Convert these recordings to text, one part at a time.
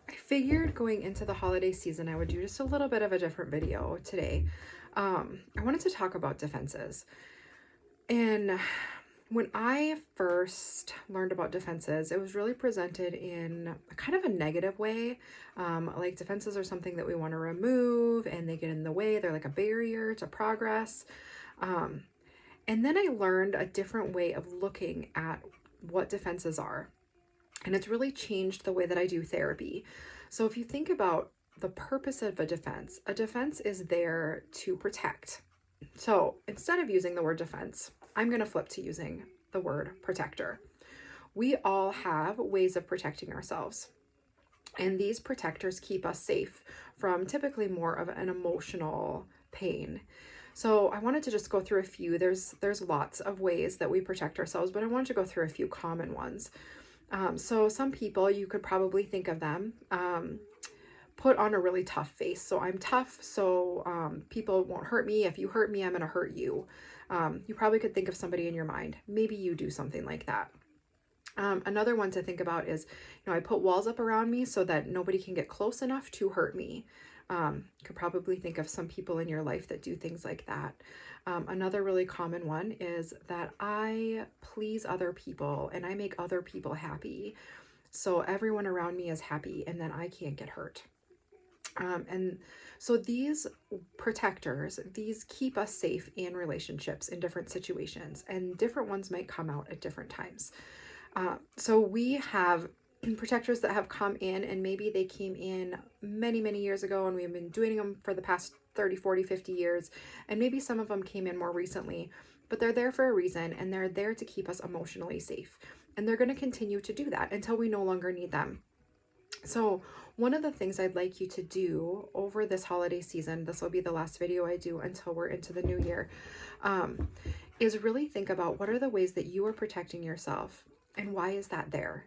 I figured going into the holiday season, I would do just a little bit of a different video today. I wanted to talk about defenses. And when I first learned about defenses, it was really presented in a kind of a negative way. Like defenses are something that we want to remove and they get in the way. They're like a barrier to progress. Um, and then I learned a different way of looking at what defenses are. And it's really changed the way that I do therapy. So if you think about the purpose of a defense is there to protect. So instead of using the word defense, I'm going to flip to using the word protector. We all have ways of protecting ourselves. And these protectors keep us safe from typically more of an emotional pain. So I wanted to just go through a few. There's lots of ways that we protect ourselves, but I wanted to go through a few common ones. So some people, you could probably think of them, put on a really tough face. So I'm tough, so people won't hurt me. If you hurt me, I'm going to hurt you. You probably could think of somebody in your mind. Maybe you do something like that. Another one to think about is, I put walls up around me so that nobody can get close enough to hurt me. You could probably think of some people in your life that do things like that. Another really common one is that I please other people and I make other people happy. So everyone around me is happy and then I can't get hurt. And so these protectors, these keep us safe in relationships in different situations, and different ones might come out at different times. So we have protectors that have come in, and maybe they came in many, many years ago and we've been doing them for the past 30, 40, 50 years. And maybe some of them came in more recently, but they're there for a reason and they're there to keep us emotionally safe. And they're going to continue to do that until we no longer need them. So one of the things I'd like you to do over this holiday season, this will be the last video I do until we're into the new year, is really think about what are the ways that you are protecting yourself and why is that there?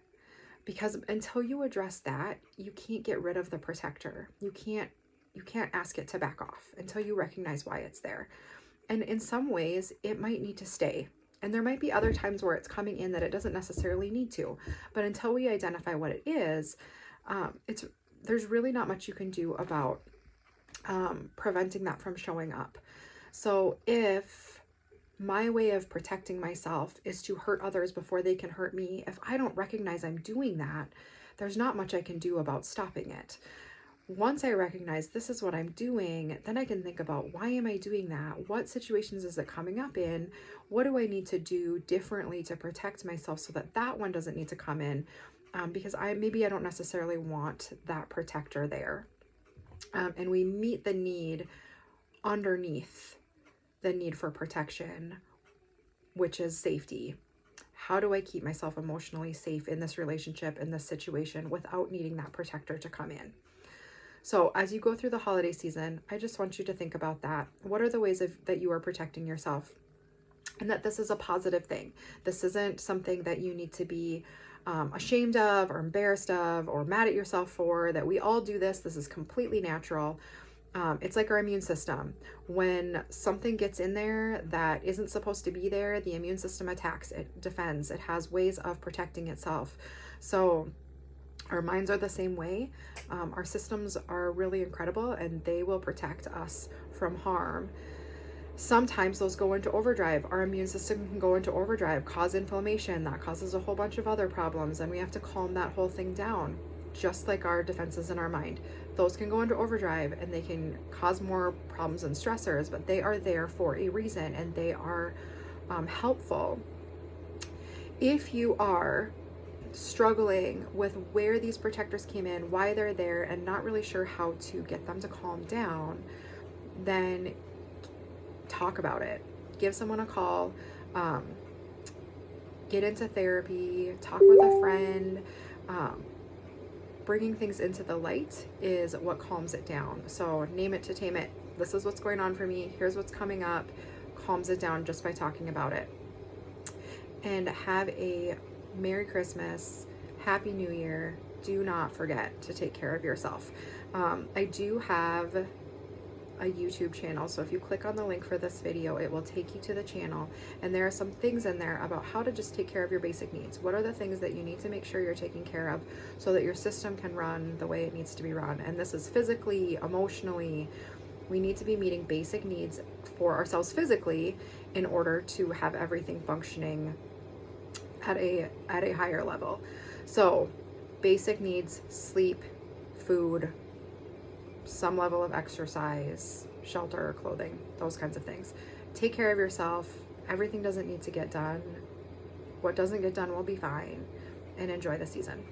Because until you address that, you can't get rid of the protector. You can't ask it to back off until you recognize why it's there. And in some ways, it might need to stay. And there might be other times where it's coming in that it doesn't necessarily need to. But until we identify what it is, there's really not much you can do about preventing that from showing up. So if my way of protecting myself is to hurt others before they can hurt me, if I don't recognize I'm doing that, there's not much I can do about stopping it. Once I recognize this is what I'm doing, then I can think about, why am I doing that? What situations is it coming up in? What do I need to do differently to protect myself so that that one doesn't need to come in? Because maybe I don't necessarily want that protector there. And we meet the need underneath the need for protection, which is safety. How do I keep myself emotionally safe in this relationship, in this situation, without needing that protector to come in? So as you go through the holiday season, I just want you to think about that. What are the ways that you are protecting yourself? And that this is a positive thing. This isn't something that you need to be ashamed of or embarrassed of or mad at yourself for, that we all do this. This is completely natural. It's like our immune system. When something gets in there that isn't supposed to be there, the immune system attacks, it defends, it has ways of protecting itself. So our minds are the same way. Our systems are really incredible and they will protect us from harm. Sometimes those go into overdrive. Our immune system can go into overdrive, cause inflammation. That causes a whole bunch of other problems, and we have to calm that whole thing down, just like our defenses in our mind. Those can go into overdrive and they can cause more problems and stressors, but they are there for a reason and they are helpful. If you are struggling with where these protectors came in, why they're there, and not really sure how to get them to calm down, then talk about it. Give someone a call, get into therapy, talk with a friend. Bringing things into the light is what calms it down. So name it to tame it. This is what's going on for me. Here's what's coming up. Calms it down just by talking about it. And have a Merry Christmas, Happy New Year. Do not forget to take care of yourself. I do have a YouTube channel. So if you click on the link for this video, it will take you to the channel, and there are some things in there about how to just take care of your basic needs. What are the things that you need to make sure you're taking care of so that your system can run the way it needs to be run? And this is physically, emotionally. We need to be meeting basic needs for ourselves physically in order to have everything functioning at a higher level. So basic needs: sleep, food, some level of exercise, shelter, clothing, those kinds of things. Take care of yourself. Everything doesn't need to get done. What doesn't get done will be fine. And enjoy the season.